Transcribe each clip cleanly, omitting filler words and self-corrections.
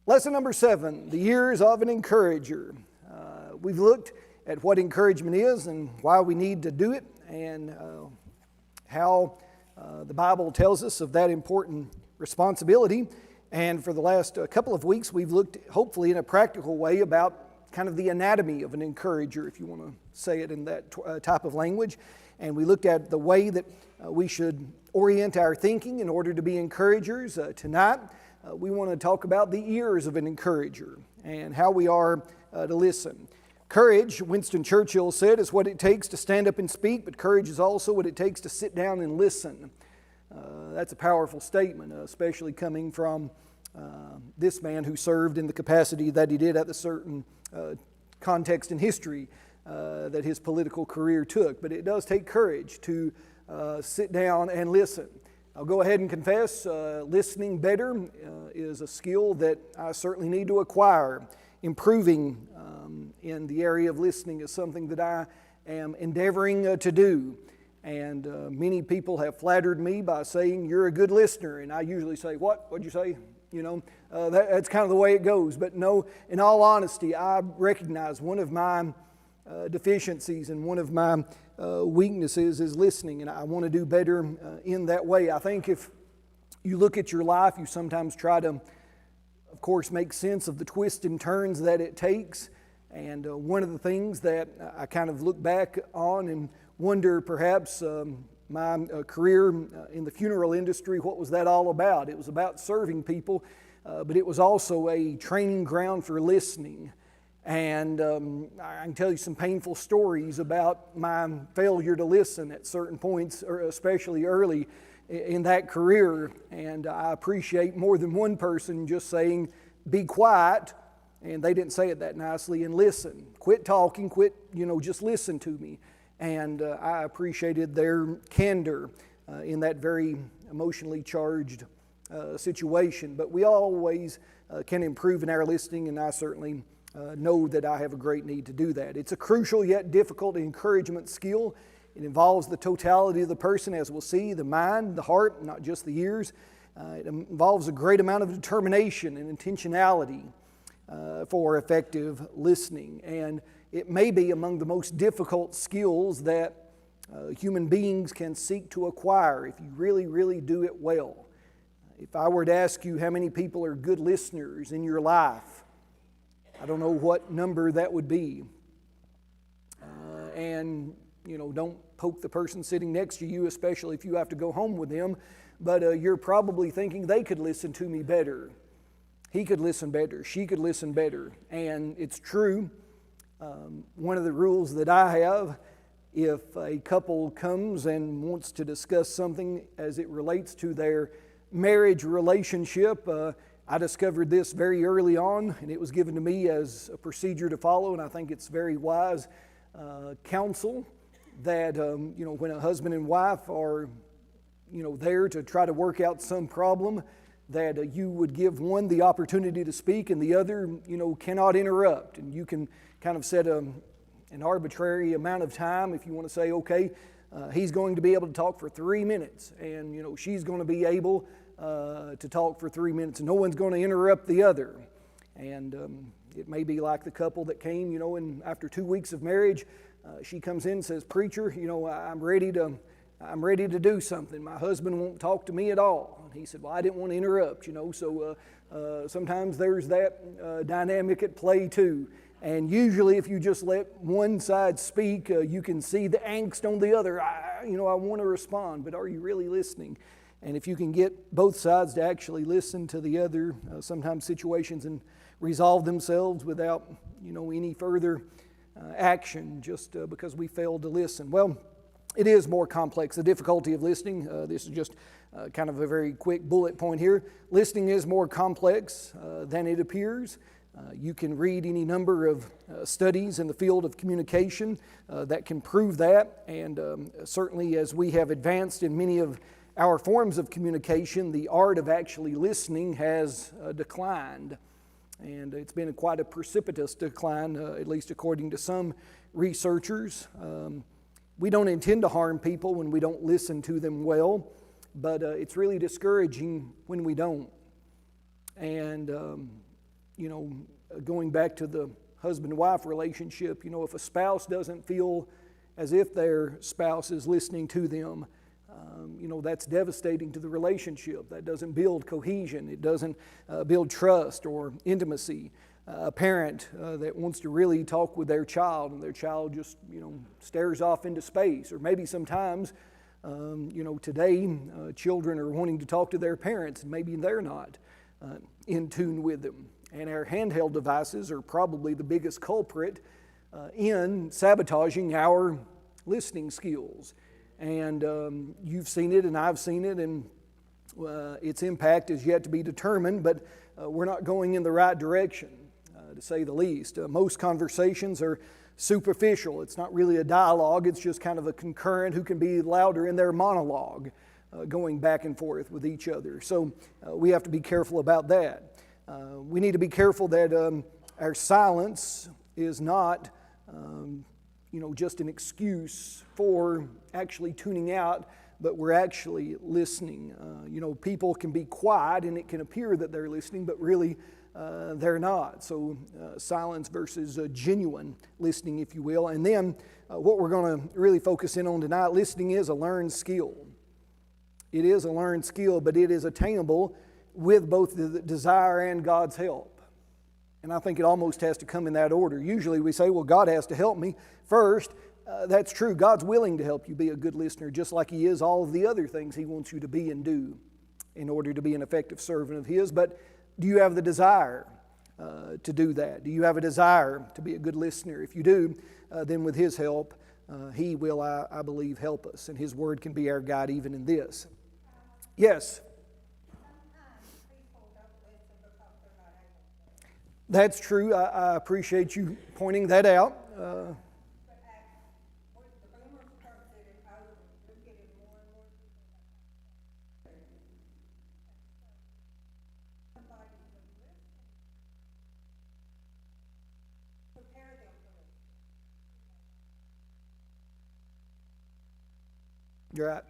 Lesson number 7, the years of an encourager. We've looked at what encouragement is and why we need to do it, and how the Bible tells us of that important responsibility. And for the last couple of weeks, we've looked, hopefully in a practical way, about kind of the anatomy of an encourager, if you want to say it in that type of language. And we looked at the way that we should orient our thinking in order to be encouragers. Tonight, we want to talk about the ears of an encourager and how we are to listen. Courage, Winston Churchill said, is what it takes to stand up and speak, but courage is also what it takes to sit down and listen. That's a powerful statement, especially coming from this man who served in the capacity that he did at a certain context in history that his political career took. But it does take courage to sit down and listen. I'll go ahead and confess, listening better is a skill that I certainly need to acquire. Improving in the area of listening is something that I am endeavoring to do. And many people have flattered me by saying, "You're a good listener." And I usually say, What'd you say? You know, that's kind of the way it goes. But no, in all honesty, I recognize one of my deficiencies and one of my weaknesses is listening, and I want to do better in that way. I think if you look at your life, you sometimes try to, of course, make sense of the twists and turns that it takes. And one of the things that I kind of look back on and wonder, perhaps, my career in the funeral industry, what was that all about? It was about serving people, but it was also a training ground for listening. And I can tell you some painful stories about my failure to listen at certain points, or especially early in that career. And I appreciate more than one person just saying, "Be quiet," and they didn't say it that nicely, and listen. Quit talking, just listen to me. And I appreciated their candor in that very emotionally charged situation. But we always can improve in our listening, and I certainly know that I have a great need to do that. It's a crucial yet difficult encouragement skill. It involves the totality of the person, as we'll see, the mind, the heart, not just the ears. It involves a great amount of determination and intentionality for effective listening. And it may be among the most difficult skills that human beings can seek to acquire if you really, really do it well. If I were to ask you how many people are good listeners in your life, I don't know what number that would be. And don't poke the person sitting next to you, especially if you have to go home with them. But you're probably thinking they could listen to me better. He could listen better. She could listen better. And it's true. One of the rules that I have, if a couple comes and wants to discuss something as it relates to their marriage relationship, I discovered this very early on, and it was given to me as a procedure to follow, and I think it's very wise counsel that, when a husband and wife are, there to try to work out some problem, that you would give one the opportunity to speak and the other, cannot interrupt. And you can kind of set an arbitrary amount of time if you want to say, okay, he's going to be able to talk for 3 minutes, and, she's going to be able to talk for 3 minutes, and no one's going to interrupt the other. And it may be like the couple that came, and after 2 weeks of marriage, she comes in and says, "Preacher, I'm ready to do something. My husband won't talk to me at all." And he said, "Well, I didn't want to interrupt, so sometimes there's that dynamic at play too. And usually if you just let one side speak, you can see the angst on the other. I want to respond, but are you really listening? And if you can get both sides to actually listen to the other, sometimes situations and resolve themselves without, any further action just because we failed to listen. Well, it is more complex. The difficulty of listening, this is just kind of a very quick bullet point here. Listening is more complex than it appears. You can read any number of studies in the field of communication that can prove that. And certainly as we have advanced in many of our forms of communication, the art of actually listening has declined. And it's been quite a precipitous decline, at least according to some researchers. We don't intend to harm people when we don't listen to them well, but it's really discouraging when we don't. And going back to the husband-wife relationship, if a spouse doesn't feel as if their spouse is listening to them, that's devastating to the relationship. That doesn't build cohesion. It doesn't build trust or intimacy. A parent that wants to really talk with their child and their child just, stares off into space. Or maybe sometimes, today children are wanting to talk to their parents and maybe they're not in tune with them. And our handheld devices are probably the biggest culprit in sabotaging our listening skills. And you've seen it and I've seen it, and its impact is yet to be determined, but we're not going in the right direction, to say the least. Most conversations are superficial. It's not really a dialogue. It's just kind of a concurrent who can be louder in their monologue, going back and forth with each other. So we have to be careful about that. We need to be careful that our silence is not just an excuse for actually tuning out, but we're actually listening. People can be quiet and it can appear that they're listening, but really they're not. So silence versus genuine listening, if you will. And then what we're going to really focus in on tonight, listening is a learned skill. It is a learned skill, but it is attainable with both the desire and God's help. And I think it almost has to come in that order. Usually we say, well, God has to help me first. That's true. God's willing to help you be a good listener, just like He is all of the other things He wants you to be and do in order to be an effective servant of His. But do you have the desire to do that? Do you have a desire to be a good listener? If you do, then with His help, He will, I believe, help us. And His Word can be our guide even in this. Yes? That's true. I appreciate you pointing that out. You're right.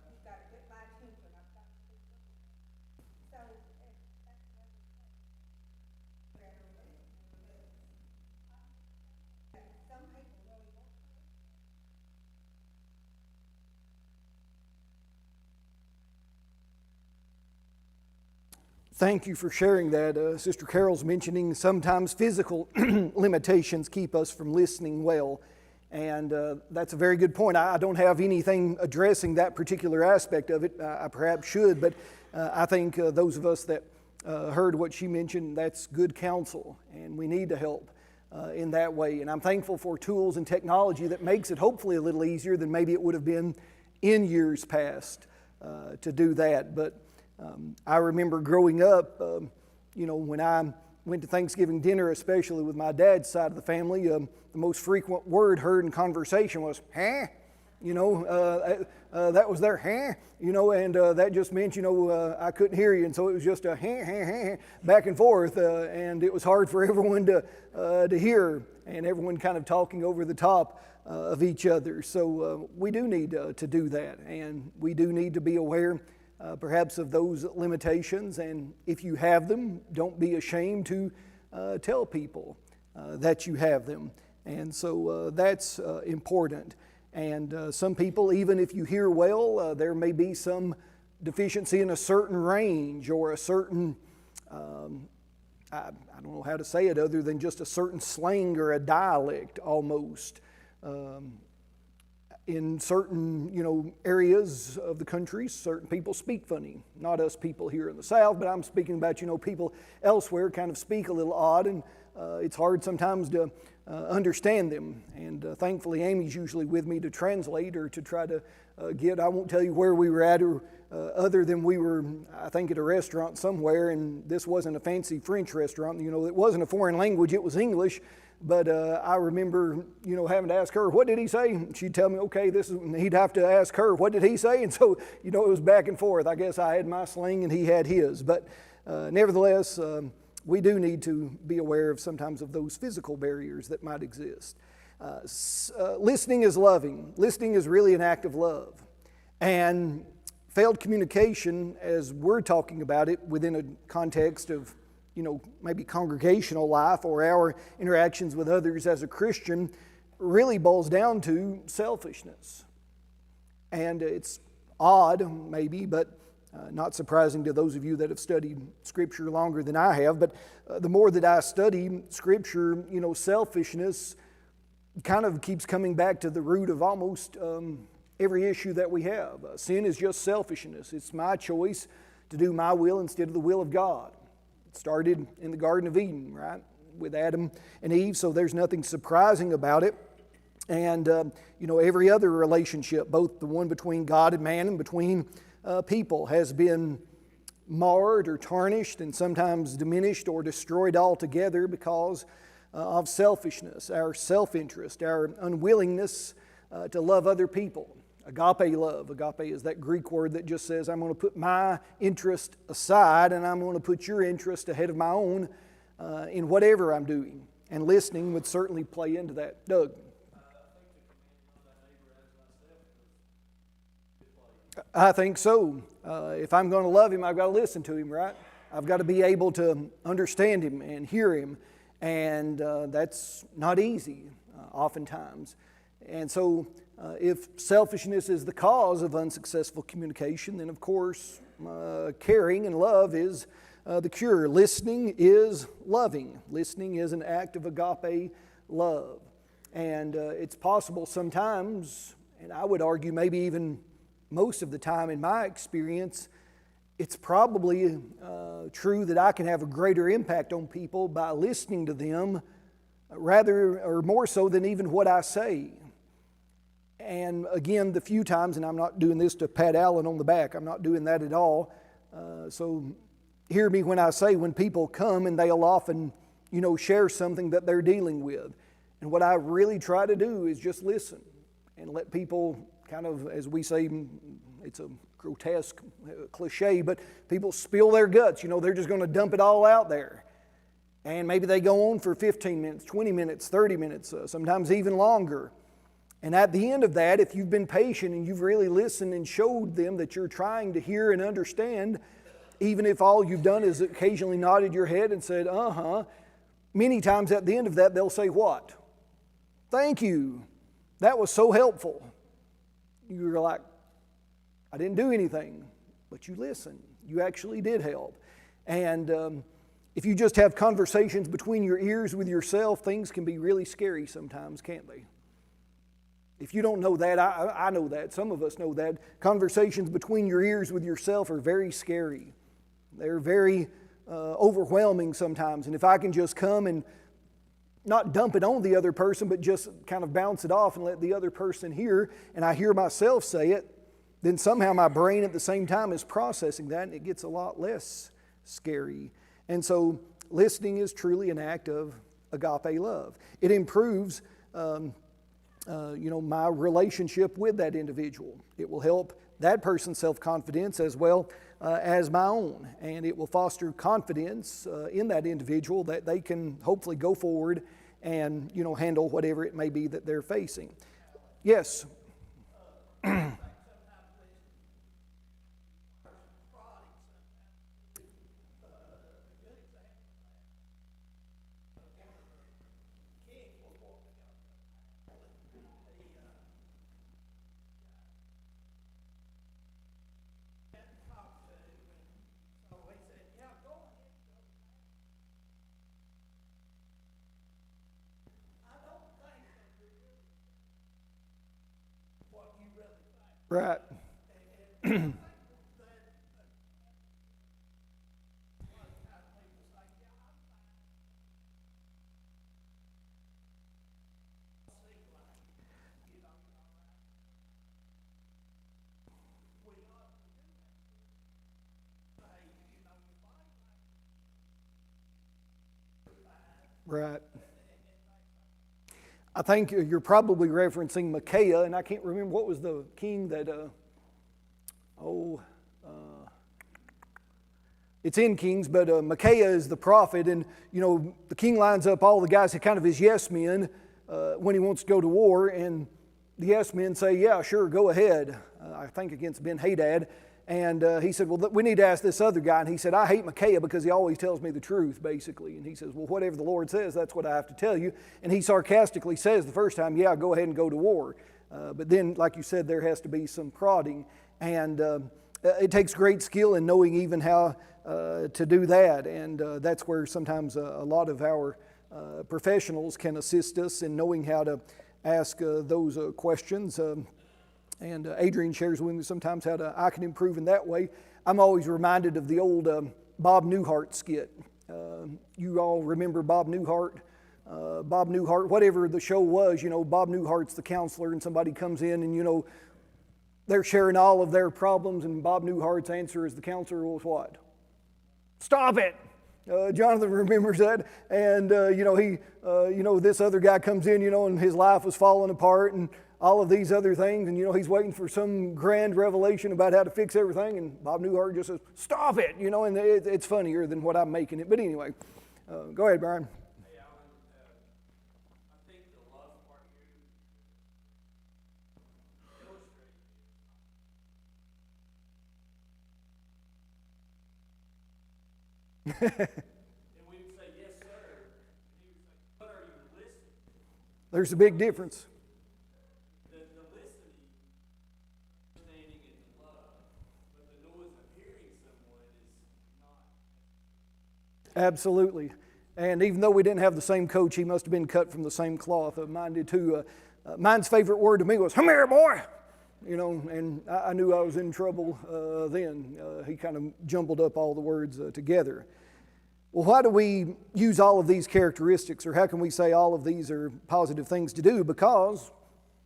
Thank you for sharing that. Sister Carol's mentioning sometimes physical limitations keep us from listening well. And that's a very good point. I don't have anything addressing that particular aspect of it. I perhaps should, but I think those of us that heard what she mentioned, that's good counsel, and we need to help in that way. And I'm thankful for tools and technology that makes it hopefully a little easier than maybe it would have been in years past to do that. But I remember growing up, when I went to Thanksgiving dinner, especially with my dad's side of the family, the most frequent word heard in conversation was, huh? That was their huh? And that just meant, I couldn't hear you. And so it was just a huh, back and forth. And it was hard for everyone to hear, and everyone kind of talking over the top of each other. So we do need to do that. And we do need to be aware perhaps of those limitations, and if you have them, don't be ashamed to tell people that you have them. And so that's important. And some people, even if you hear well, there may be some deficiency in a certain range or a certain, I don't know how to say it other than just a certain slang or a dialect almost. In certain, areas of the country, certain people speak funny. Not us people here in the South, but I'm speaking about, people elsewhere kind of speak a little odd, and it's hard sometimes to understand them. And thankfully, Amy's usually with me to translate or to try to I won't tell you where we were at, or other than we were, I think, at a restaurant somewhere, and this wasn't a fancy French restaurant. It wasn't a foreign language, it was English. But I remember, having to ask her, what did he say? She'd tell me, okay, and he'd have to ask her, what did he say? And so, it was back and forth. I guess I had my slang and he had his. But nevertheless, we do need to be aware of sometimes of those physical barriers that might exist. Listening is loving. Listening is really an act of love. And failed communication, as we're talking about it within a context of maybe congregational life or our interactions with others as a Christian really boils down to selfishness. And it's odd, maybe, but not surprising to those of you that have studied Scripture longer than I have. But the more that I study Scripture, selfishness kind of keeps coming back to the root of almost every issue that we have. Sin is just selfishness. It's my choice to do my will instead of the will of God. It started in the Garden of Eden, right, with Adam and Eve, so there's nothing surprising about it. And, every other relationship, both the one between God and man and between people, has been marred or tarnished and sometimes diminished or destroyed altogether because of selfishness, our self-interest, our unwillingness to love other people. Agape love. Agape is that Greek word that just says, I'm going to put my interest aside and I'm going to put your interest ahead of my own in whatever I'm doing. And listening would certainly play into that. Doug? I think so. If I'm going to love him, I've got to listen to him, right? I've got to be able to understand him and hear him. And that's not easy, oftentimes. And so if selfishness is the cause of unsuccessful communication, then of course caring and love is the cure. Listening is loving. Listening is an act of agape love. And it's possible sometimes, and I would argue maybe even most of the time in my experience, it's probably true that I can have a greater impact on people by listening to them rather or more so than even what I say. And again, the few times, and I'm not doing this to pat Allen on the back, I'm not doing that at all. So hear me when I say when people come and they'll often, share something that they're dealing with. And what I really try to do is just listen and let people kind of, as we say, it's a grotesque cliche, but people spill their guts. They're just going to dump it all out there. And maybe they go on for 15 minutes, 20 minutes, 30 minutes, sometimes even longer. And at the end of that, if you've been patient and you've really listened and showed them that you're trying to hear and understand, even if all you've done is occasionally nodded your head and said, many times at the end of that, they'll say what? Thank you. That was so helpful. You're like, I didn't do anything, but you listened. You actually did help. And if you just have conversations between your ears with yourself, things can be really scary sometimes, can't they? If you don't know that, I know that. Some of us know that. Conversations between your ears with yourself are very scary. They're very overwhelming sometimes. And if I can just come and not dump it on the other person, but just kind of bounce it off and let the other person hear, and I hear myself say it, then somehow my brain at the same time is processing that, and it gets a lot less scary. And so listening is truly an act of agape love. It improves my relationship with that individual. It will help that person's self-confidence as well as my own. And it will foster confidence in that individual that they can hopefully go forward and, handle whatever it may be that they're facing. Yes? Right. Right. I think you're probably referencing Micaiah, and I can't remember what was the king that, it's in Kings, but Micaiah is the prophet, and, the king lines up all the guys that kind of his yes men when he wants to go to war, and the yes men say, yeah, sure, go ahead, I think against Ben-Hadad, And he said, well, we need to ask this other guy. And he said, I hate Micaiah because he always tells me the truth, basically. And he says, well, whatever the Lord says, that's what I have to tell you. And he sarcastically says the first time, yeah, go ahead and go to war. But then, like you said, there has to be some prodding. And it takes great skill in knowing even how to do that. And that's where sometimes a lot of our professionals can assist us in knowing how to ask those questions. And Adrian shares with me sometimes how I can improve in that way. I'm always reminded of the old Bob Newhart skit. You all remember Bob Newhart? Bob Newhart, whatever the show was, Bob Newhart's the counselor, and somebody comes in and, they're sharing all of their problems, and Bob Newhart's answer as the counselor was what? Stop it! Jonathan remembers that, and this other guy comes in, and his life was falling apart, and all of these other things, and he's waiting for some grand revelation about how to fix everything, and Bob Newhart just says, "Stop it!" And it's funnier than what I'm making it. But anyway, go ahead, Brian. Hey, Alan, I think the love part illustrates. And we would say, "Yes, sir." And he would say, "But are you listening?" There's a big difference. The listening, understanding, and the love, but the noise of hearing someone is not. Absolutely. And even though we didn't have the same coach, he must have been cut from the same cloth. Mine did too. Mine's favorite word to me was, "Come here, boy." And I knew I was in trouble then. He kind of jumbled up all the words together. Well, why do we use all of these characteristics, or how can we say all of these are positive things to do? Because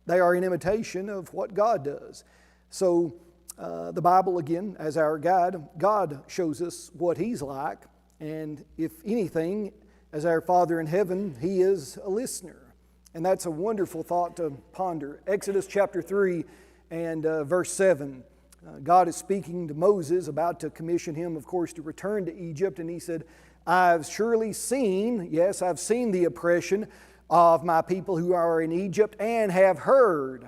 they are an imitation of what God does. So the Bible, again, as our guide, God shows us what He's like. And if anything, as our Father in heaven, He is a listener. And that's a wonderful thought to ponder. Exodus chapter 3 and verse 7. God is speaking to Moses, about to commission him, of course, to return to Egypt. And He said, I've surely seen, yes, I've seen the oppression of my people who are in Egypt, and have heard,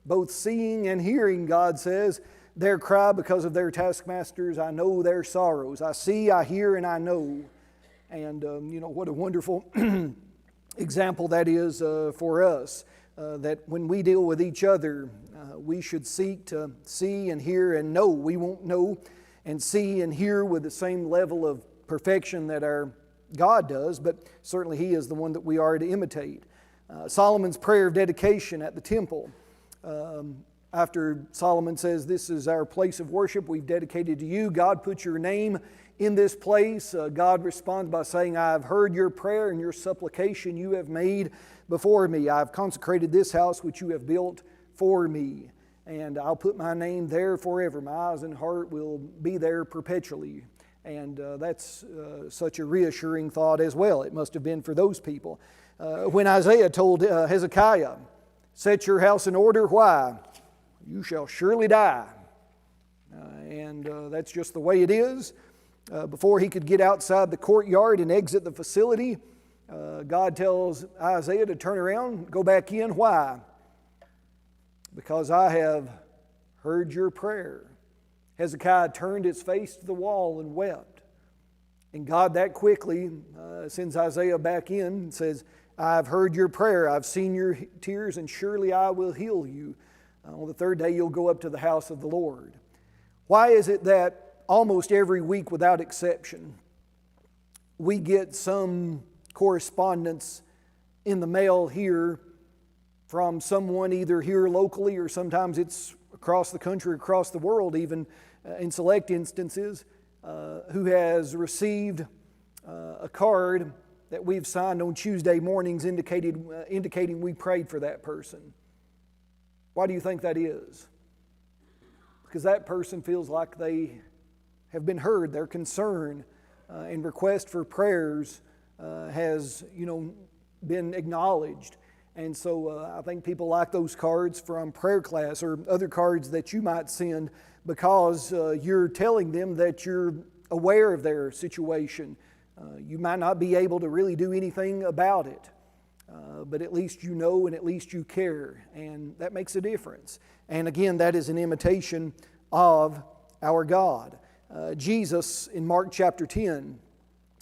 both seeing and hearing, God says, their cry because of their taskmasters. I know their sorrows. I see, I hear, and I know. And, what a wonderful example that is for us, that when we deal with each other, we should seek to see and hear and know. We won't know and see and hear with the same level of perfection that our God does, but certainly He is the one that we are to imitate. Solomon's prayer of dedication at the temple, after Solomon says, this is our place of worship, we've dedicated to you. God, put your name in this place. God responds by saying, I have heard your prayer and your supplication you have made before me. I have consecrated this house which you have built for me, and I'll put my name there forever. My eyes and heart will be there perpetually. And that's such a reassuring thought as well. It must have been for those people. When Isaiah told Hezekiah, set your house in order, why? You shall surely die. And that's just the way it is. Before he could get outside the courtyard and exit the facility, God tells Isaiah to turn around, go back in. Why? Because I have heard your prayer. Hezekiah turned his face to the wall and wept. And God that quickly sends Isaiah back in and says, I've heard your prayer, I've seen your tears, and surely I will heal you. On the third day you'll go up to the house of the Lord. Why is it that almost every week without exception, we get some correspondence in the mail here from someone either here locally, or sometimes it's across the country, across the world even, in select instances, who has received a card that we've signed on Tuesday mornings indicating we prayed for that person? Why do you think that is? Because that person feels like they have been heard. Their concern and request for prayers has, been acknowledged. And so I think people like those cards from prayer class or other cards that you might send, because you're telling them that you're aware of their situation. You might not be able to really do anything about it, but at least you know and at least you care, and that makes a difference. And again, that is an imitation of our God. Jesus in Mark chapter 10,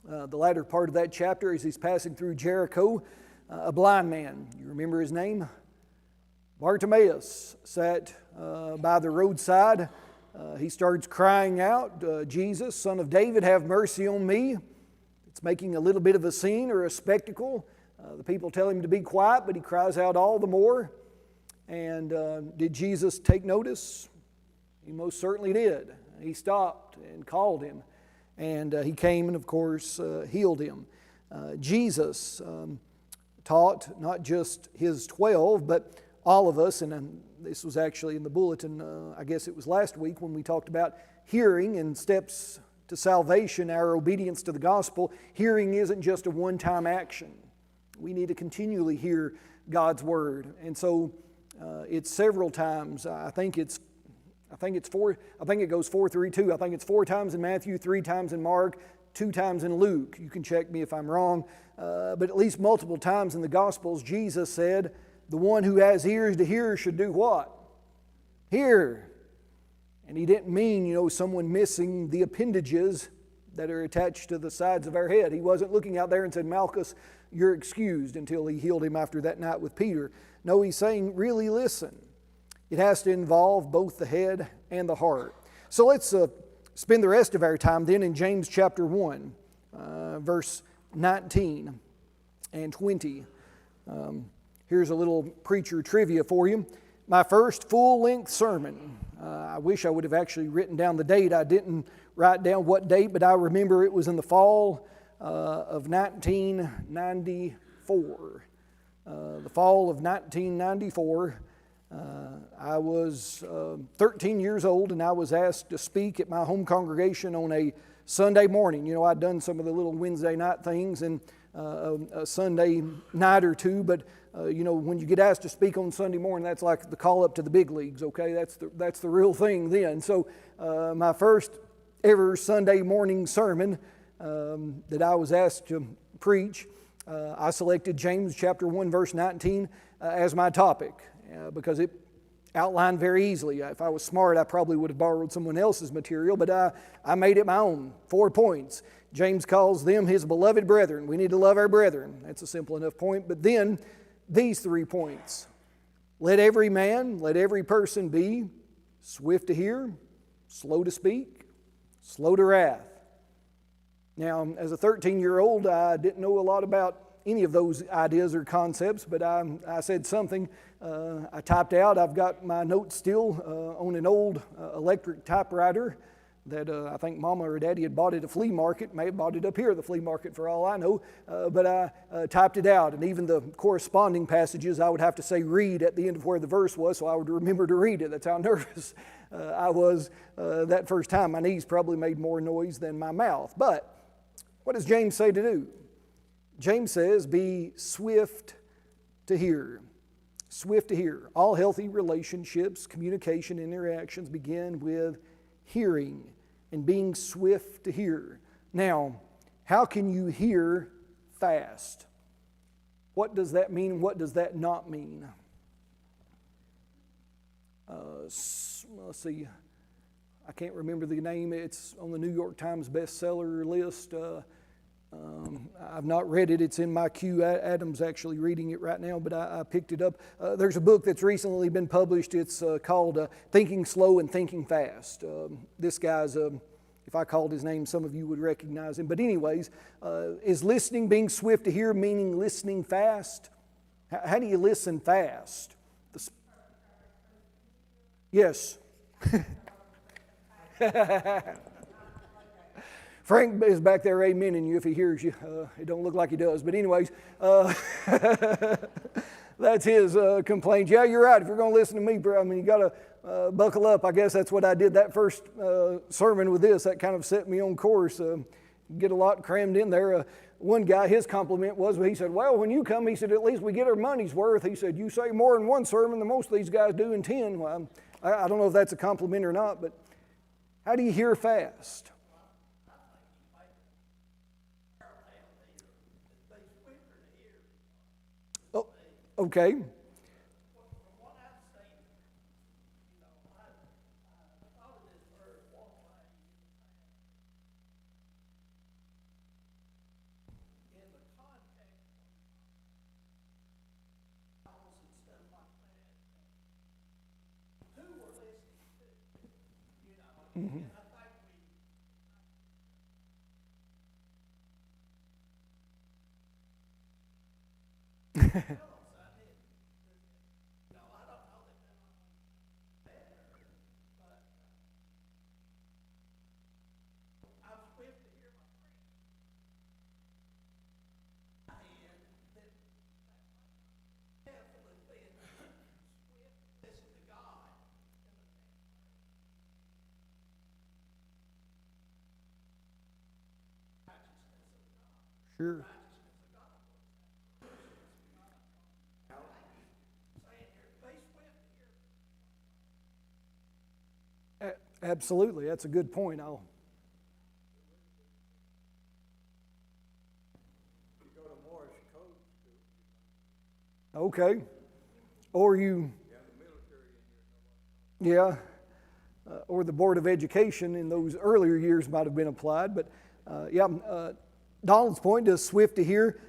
the latter part of that chapter, as he's passing through Jericho, a blind man, you remember his name? Bartimaeus sat by the roadside. He starts crying out, Jesus, Son of David, have mercy on me. It's making a little bit of a scene or a spectacle. The people tell him to be quiet, but he cries out all the more. And did Jesus take notice? He most certainly did. He stopped and called him. And he came and, of course, healed him. Jesus taught not just his 12, but all of us, and this was actually in the bulletin, I guess it was last week when we talked about hearing and steps to salvation, our obedience to the gospel. Hearing isn't just a one-time action. We need to continually hear God's word. And so it's several times. I think it goes 4, 3, 2. I think it's 4 times in Matthew, 3 times in Mark, 2 times in Luke. You can check me if I'm wrong. But at least multiple times in the Gospels, Jesus said, the one who has ears to hear should do what? Hear. And he didn't mean, someone missing the appendages that are attached to the sides of our head. He wasn't looking out there and said, Malchus, you're excused, until he healed him after that night with Peter. No, he's saying, really listen. It has to involve both the head and the heart. So let's spend the rest of our time then in James chapter 1, verse 19 and 20. Here's a little preacher trivia for you. My first full-length sermon. I wish I would have actually written down the date. I didn't write down what date, but I remember it was in the fall of 1994. The fall of 1994. I was 13 years old, and I was asked to speak at my home congregation on a Sunday morning. I'd done some of the little Wednesday night things and a Sunday night or two, but when you get asked to speak on Sunday morning, that's like the call up to the big leagues, okay? That's the real thing then. So my first ever Sunday morning sermon that I was asked to preach, I selected James chapter 1, verse 19 as my topic because it outlined very easily. If I was smart, I probably would have borrowed someone else's material, but I made it my own. 4 points. James calls them his beloved brethren. We need to love our brethren. That's a simple enough point. But then these 3 points. Let every man, let every person be swift to hear, slow to speak, slow to wrath. Now, as a 13-year-old, I didn't know a lot about any of those ideas or concepts, but I said something. I typed out. I've got my notes still on an old electric typewriter that I think Mama or Daddy had bought at a flea market. May have bought it up here at the flea market for all I know. But I typed it out, and even the corresponding passages I would have to say read at the end of where the verse was, so I would remember to read it. That's how nervous I was that first time. My knees probably made more noise than my mouth. But what does James say to do? James says, be swift to hear. Swift to hear. All healthy relationships, communication, interactions begin with hearing and being swift to hear. Now, how can you hear fast? What does that mean? What does that not mean? Let's see. I can't remember the name. It's on the New York Times bestseller list. I've not read it. It's in my queue. Adam's actually reading it right now, but I picked it up. There's a book that's recently been published. It's called Thinking Slow and Thinking Fast. This guy's, if I called his name, some of you would recognize him. But anyways, is listening being swift to hear, meaning listening fast? How do you listen fast? Yes. Frank is back there amening you if he hears you. It don't look like he does. But anyways, that's his complaint. Yeah, you're right. If you're going to listen to me, you got to buckle up. I guess that's what I did that first sermon with this. That kind of set me on course. Get a lot crammed in there. One guy, his compliment was, he said, well, when you come, he said, at least we get our money's worth. He said, you say more in one sermon than most of these guys do in 10. Well, I don't know if that's a compliment or not, but how do you hear fast? Okay. Sure. Absolutely, that's a good point. Okay. Or you, yeah, or the Board of Education in those earlier years might have been applied. But Donald's point is swift to hear.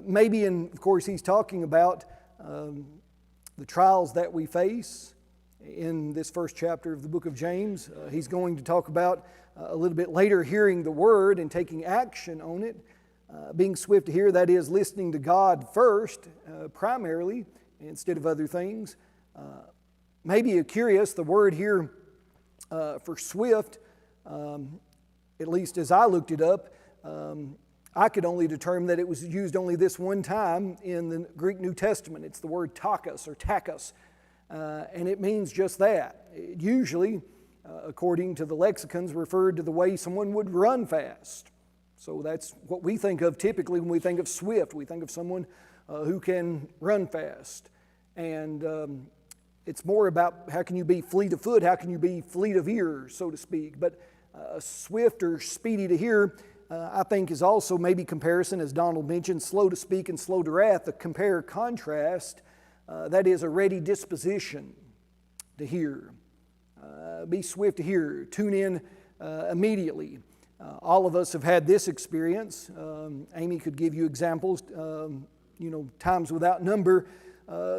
Maybe, and of course, he's talking about the trials that we face in this first chapter of the book of James. He's going to talk about a little bit later hearing the word and taking action on it. Being swift to hear, that is, listening to God first, primarily, instead of other things. Maybe you're curious, the word here for swift, at least as I looked it up, I could only determine that it was used only this one time in the Greek New Testament. It's the word takos or takos, and it means just that. It usually, according to the lexicons, referred to the way someone would run fast. So that's what we think of typically when we think of swift. We think of someone who can run fast. And it's more about how can you be fleet of foot, how can you be fleet of ear, so to speak. But swift or speedy to hear, I think, is also maybe comparison, as Donald mentioned, slow to speak and slow to wrath. The compare contrast, that is a ready disposition to hear. Be swift to hear, tune in immediately. All of us have had this experience. Amy could give you examples, times without number.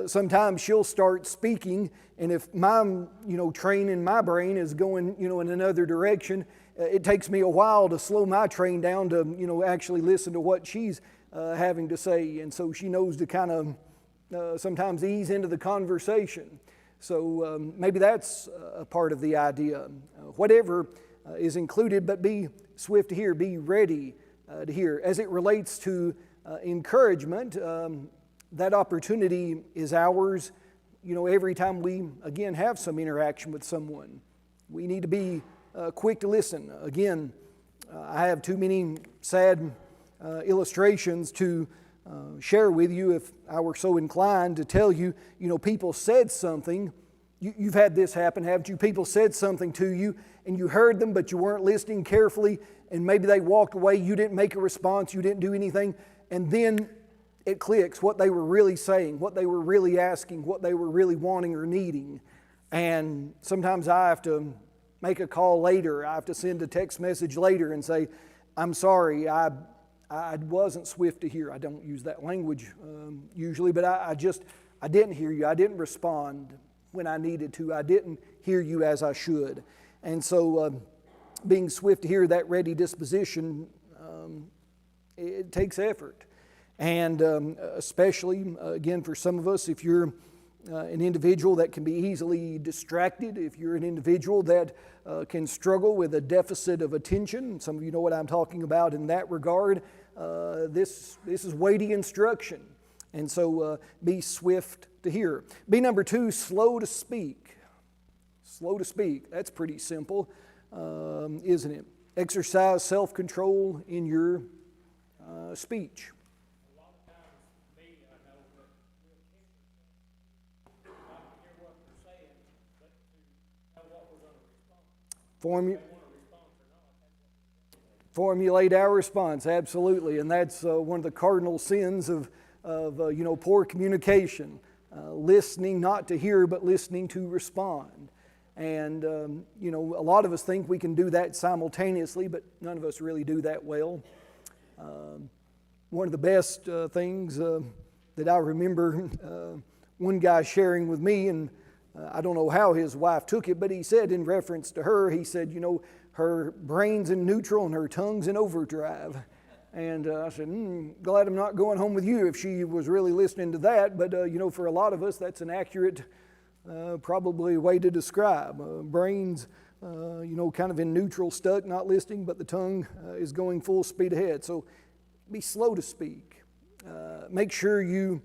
Sometimes she'll start speaking, and if my, train in my brain is going, in another direction, it takes me a while to slow my train down to, actually listen to what she's having to say. And so she knows to kind of sometimes ease into the conversation. So maybe that's a part of the idea. Whatever is included, but be swift to hear, be ready to hear. As it relates to encouragement, that opportunity is ours, every time we, again, have some interaction with someone. We need to be quick to listen. Again, I have too many sad illustrations to share with you if I were so inclined to tell you, people said something. You've had this happen, haven't you? People said something to you and you heard them, but you weren't listening carefully, and maybe they walked away, you didn't make a response, you didn't do anything, and then it clicks what they were really saying, what they were really asking, what they were really wanting or needing. And sometimes I have to make a call later, I have to send a text message later and say, I'm sorry, I wasn't swift to hear. I don't use that language usually, but I didn't hear you. I didn't respond when I needed to. I didn't hear you as I should. And so being swift to hear, that ready disposition, it takes effort. And especially, again, for some of us, if you're an individual that can be easily distracted, if you're an individual that can struggle with a deficit of attention, some of you know what I'm talking about in that regard, this is weighty instruction. And so be swift to hear. Be number 2, slow to speak. Slow to speak. That's pretty simple, isn't it? Exercise self-control in your speech. A lot of times, me, I know that we'll hear what we're saying, but to know what we're going to respond. Formulate our response, absolutely, and that's one of the cardinal sins of poor communication. Listening not to hear, but listening to respond. And a lot of us think we can do that simultaneously, but none of us really do that well. One of the best things that I remember one guy sharing with me, and I don't know how his wife took it, but he said in reference to her, he said, her brain's in neutral and her tongue's in overdrive. And I said, glad I'm not going home with you if she was really listening to that. But, for a lot of us, that's an accurate, probably way to describe. Brains, kind of in neutral, stuck, not listening, but the tongue is going full speed ahead. So be slow to speak. Make sure you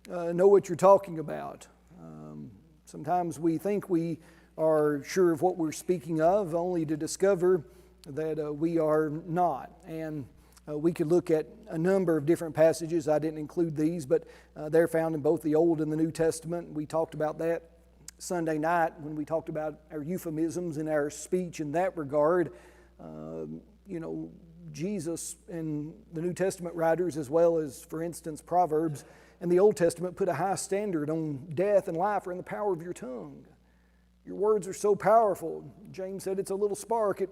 know what you're talking about. Sometimes we think we are sure of what we're speaking of, only to discover that we are not. And we could look at a number of different passages. I didn't include these, but they're found in both the Old and the New Testament. We talked about that Sunday night when we talked about our euphemisms and our speech in that regard. Jesus and the New Testament writers, as well as, for instance, Proverbs and the Old Testament, put a high standard on death and life are in the power of your tongue. Your words are so powerful. James said it's a little spark. It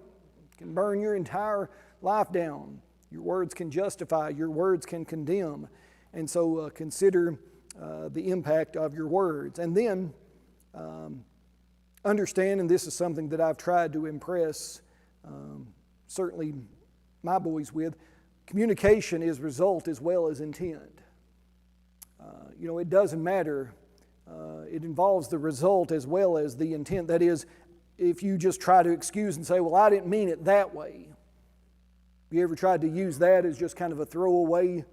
can burn your entire life down. Your words can justify. Your words can condemn. And so consider the impact of your words. And then understand, and this is something that I've tried to impress certainly my boys with, communication is result as well as intent. It doesn't matter. It involves the result as well as the intent. That is, if you just try to excuse and say, well, I didn't mean it that way. Have you ever tried to use that as just kind of a throwaway?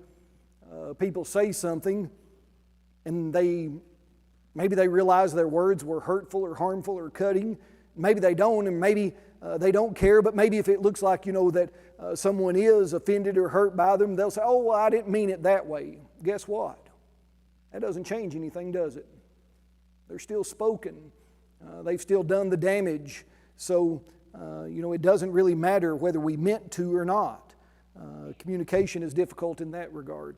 People say something and maybe they realize their words were hurtful or harmful or cutting. Maybe they don't, and maybe they don't care, but maybe if it looks like, that someone is offended or hurt by them, they'll say, oh, well, I didn't mean it that way. Guess what? That doesn't change anything, does it? They're still spoken. They've still done the damage. So, it doesn't really matter whether we meant to or not. Communication is difficult in that regard.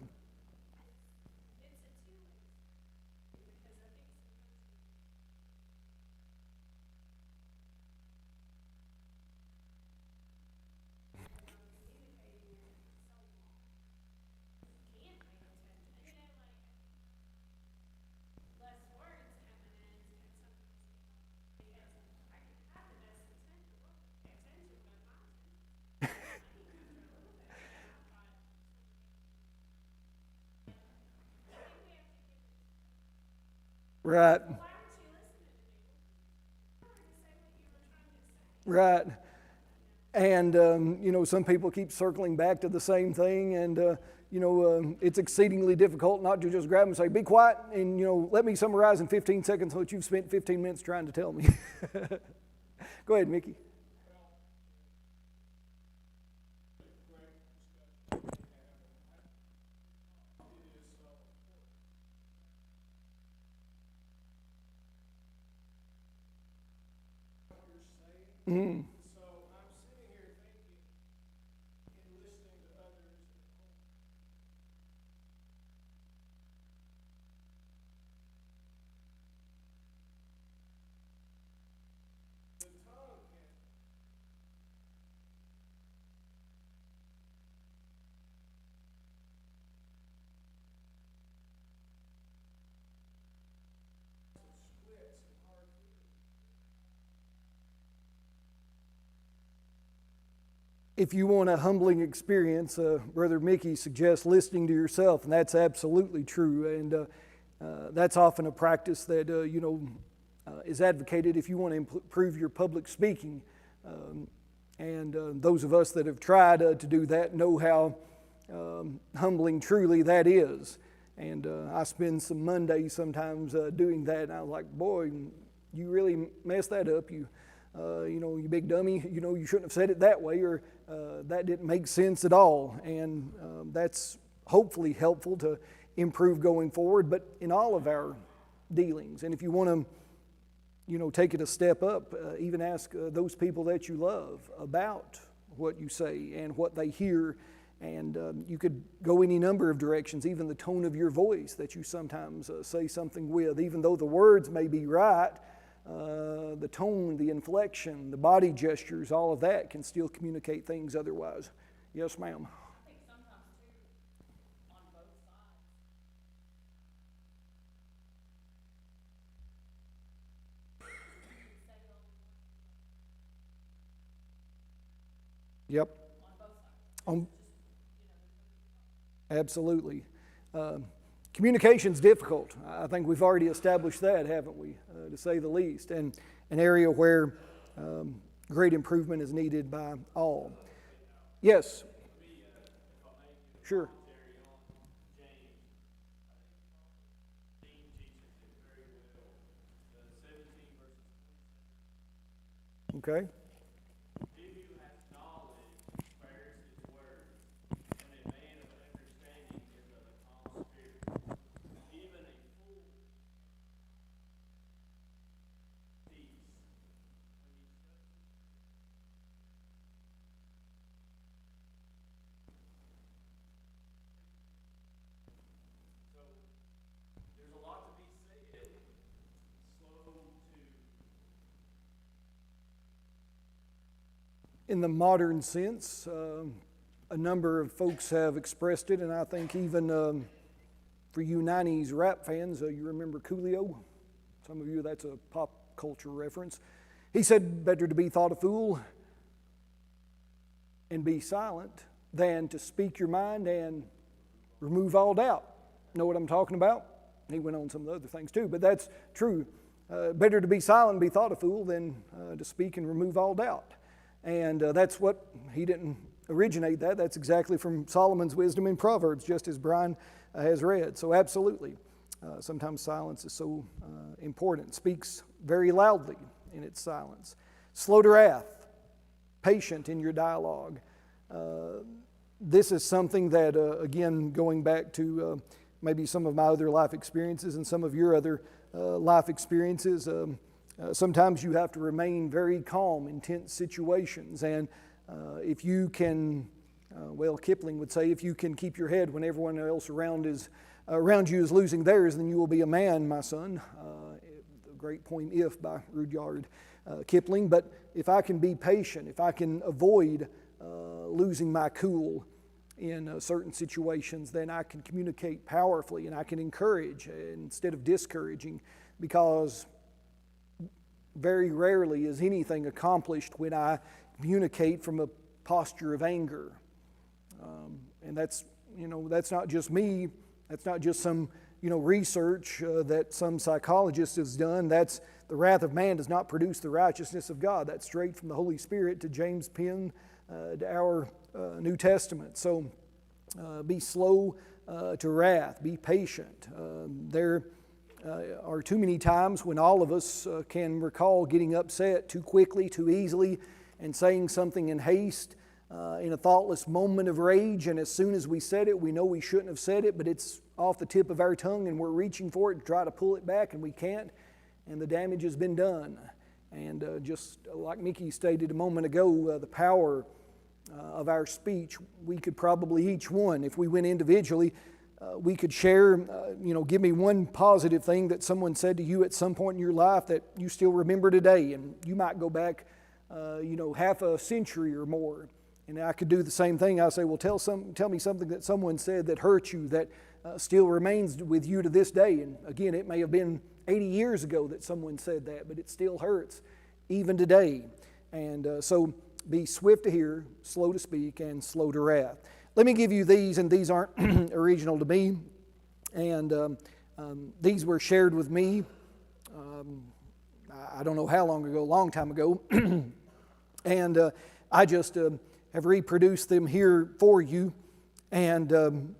Right. Right. And, some people keep circling back to the same thing, and, it's exceedingly difficult not to just grab them and say, be quiet, and, let me summarize in 15 seconds what you've spent 15 minutes trying to tell me. Go ahead, Mickey. Mm-hmm. So I'm sitting here thinking, in listening to others, the tongue can splits and hard feelings. If you want a humbling experience, Brother Mickey suggests listening to yourself, and that's absolutely true. And that's often a practice that, is advocated if you want to improve your public speaking. And those of us that have tried to do that know how humbling truly that is. And I spend some Mondays sometimes doing that, and I was like, boy, you really messed that up. You big dummy, you shouldn't have said it that way, or that didn't make sense at all. And that's hopefully helpful to improve going forward, but in all of our dealings. And if you want to, take it a step up, even ask those people that you love about what you say and what they hear. And you could go any number of directions, even the tone of your voice that you sometimes say something with, even though the words may be right. The tone, the inflection, the body gestures, all of that can still communicate things otherwise. Yes, ma'am. I think sometimes too, on both sides, Yep. on both sides. On, absolutely. Communication's difficult. I think we've already established that, haven't we, to say the least, and an area where great improvement is needed by all. Yes. Sure. Okay. He who hath knowledge bears his word, and a man of understanding is of a calm spirit. Even a fool peace. So there's a lot to be said. Slow to In the modern sense, a number of folks have expressed it, and I think even for you 90s rap fans, you remember Coolio? Some of you, that's a pop culture reference. He said, better to be thought a fool and be silent than to speak your mind and remove all doubt. Know what I'm talking about? And he went on some of the other things too, but that's true. Better to be silent and be thought a fool than to speak and remove all doubt. And that's what, he didn't originate that. That's exactly from Solomon's wisdom in Proverbs, just as Brian has read. So absolutely, sometimes silence is so important. Speaks very loudly in its silence. Slow to wrath, patient in your dialogue. This is something that, again, going back to maybe some of my other life experiences and some of your other life experiences, sometimes you have to remain very calm in tense situations. And if you can, Kipling would say, if you can keep your head when everyone else around you is losing theirs, then you will be a man, my son. The great poem If by Rudyard Kipling. But if I can be patient, if I can avoid losing my cool in certain situations, then I can communicate powerfully and I can encourage instead of discouraging, because very rarely is anything accomplished when I communicate from a posture of anger. And that's not just me. That's not just some, research that some psychologist has done. That's the wrath of man does not produce the righteousness of God. That's straight from the Holy Spirit to James' pen to our New Testament. So be slow to wrath. Be patient. There are too many times when all of us can recall getting upset too quickly, too easily, and saying something in haste, in a thoughtless moment of rage, and as soon as we said it, we know we shouldn't have said it, but it's off the tip of our tongue, and we're reaching for it to try to pull it back, and we can't, and the damage has been done. And just like Mickey stated a moment ago, the power of our speech, we could probably each one, if we went individually, we could share, give me one positive thing that someone said to you at some point in your life that you still remember today. And you might go back, half a century or more. And I could do the same thing. I say, well, tell me something that someone said that hurt you that still remains with you to this day. And again, it may have been 80 years ago that someone said that, but it still hurts even today. And so be swift to hear, slow to speak, and slow to wrath. Let me give you these, and these aren't original to me. And these were shared with me, I don't know how long ago, a long time ago. And I just have reproduced them here for you. And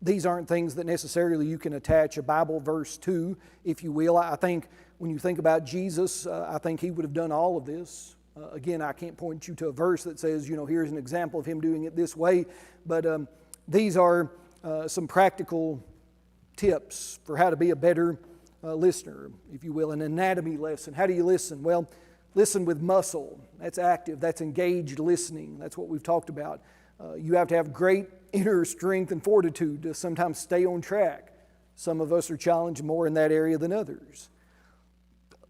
these aren't things that necessarily you can attach a Bible verse to, if you will. I think when you think about Jesus, I think he would have done all of this. Again, I can't point you to a verse that says, here's an example of him doing it this way. But these are some practical tips for how to be a better listener, if you will, an anatomy lesson. How do you listen? Well, listen with muscle. That's active. That's engaged listening. That's what we've talked about. You have to have great inner strength and fortitude to sometimes stay on track. Some of us are challenged more in that area than others.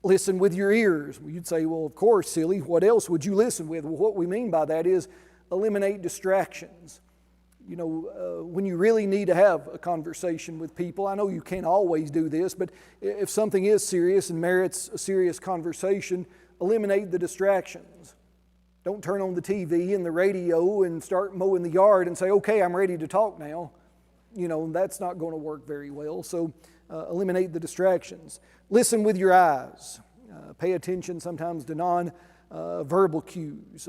Listen with your ears. Well, you'd say, well, of course, silly. What else would you listen with? Well, what we mean by that is eliminate distractions. When you really need to have a conversation with people, I know you can't always do this, but if something is serious and merits a serious conversation, eliminate the distractions. Don't turn on the TV and the radio and start mowing the yard and say, okay, I'm ready to talk now. That's not going to work very well. So eliminate the distractions. Listen with your eyes. Pay attention sometimes to non-verbal cues.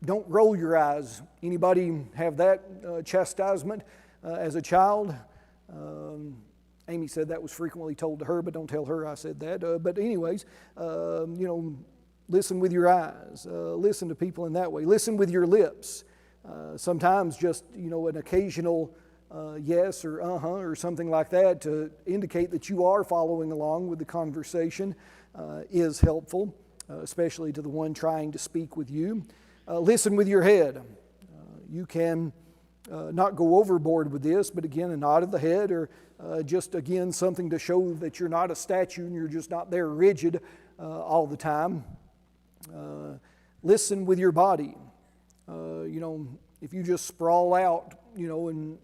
Don't roll your eyes. Anybody have that chastisement as a child? Amy said that was frequently told to her, but don't tell her I said that. But anyways, listen with your eyes. Listen to people in that way. Listen with your lips. Sometimes just, an occasional yes or or something like that to indicate that you are following along with the conversation is helpful, especially to the one trying to speak with you. Listen with your head. You can not go overboard with this, but again, a nod of the head or just again something to show that you're not a statue and you're just not there rigid all the time. Listen with your body. If you just sprawl out, and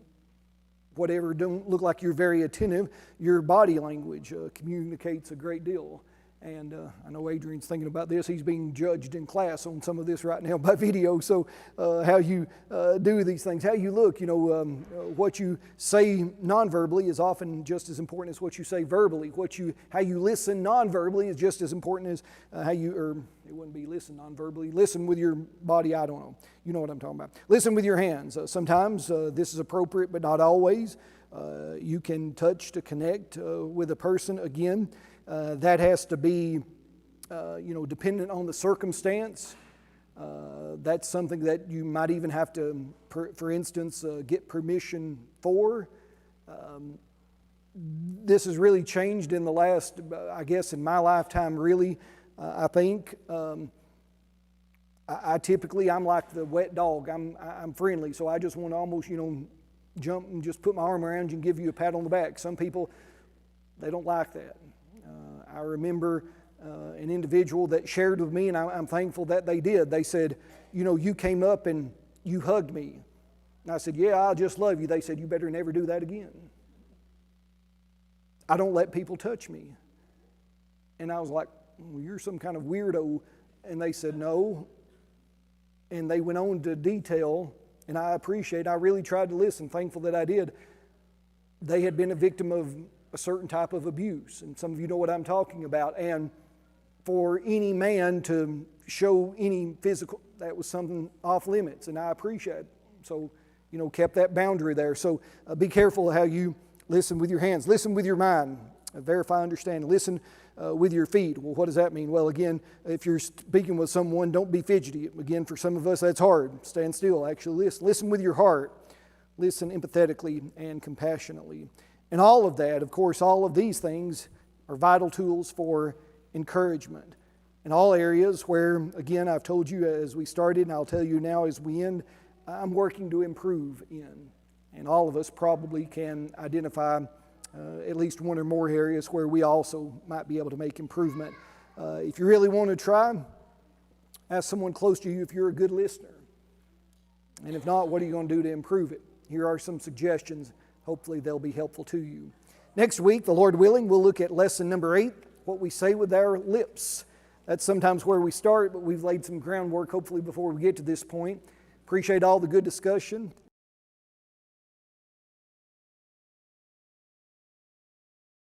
whatever, don't look like you're very attentive, your body language communicates a great deal. And I know Adrian's thinking about this. He's being judged in class on some of this right now by video. So how you do these things, how you look, what you say non-verbally is often just as important as what you say verbally. How you listen non-verbally is just as important as it wouldn't be listen non-verbally. Listen with your body, I don't know. You know what I'm talking about. Listen with your hands. Sometimes this is appropriate, but not always. You can touch to connect with a person again. That has to be, dependent on the circumstance. That's something that you might even have to, for instance, get permission for. This has really changed in the last, I guess, in my lifetime, really. I think I typically, I'm like the wet dog. I'm friendly, so I just want to almost, jump and just put my arm around you and give you a pat on the back. Some people, they don't like that. I remember an individual that shared with me, and I'm thankful that they did. They said, you came up and you hugged me. And I said, yeah, I just love you. They said, you better never do that again. I don't let people touch me. And I was like, well, you're some kind of weirdo. And they said, no. And they went on to detail, and I really tried to listen, thankful that I did. They had been a victim of a certain type of abuse, and some of you know what I'm talking about. And for any man to show any physical, that was something off limits, and I appreciate it. So, kept that boundary there. So be careful how you listen with your hands. Listen with your mind. Verify understanding. Listen with your feet. Well, what does that mean? Well, again, if you're speaking with someone, don't be fidgety. Again, for some of us, that's hard. Stand still, actually listen. Listen with your heart. Listen empathetically and compassionately. And all of that, of course, all of these things are vital tools for encouragement. In all areas where, again, I've told you as we started, and I'll tell you now as we end, I'm working to improve in. And all of us probably can identify at least one or more areas where we also might be able to make improvement. If you really want to try, ask someone close to you if you're a good listener. And if not, what are you going to do to improve it? Here are some suggestions. Hopefully they'll be helpful to you. Next week, the Lord willing, we'll look at lesson number 8, what we say with our lips. That's sometimes where we start, but we've laid some groundwork hopefully before we get to this point. Appreciate all the good discussion.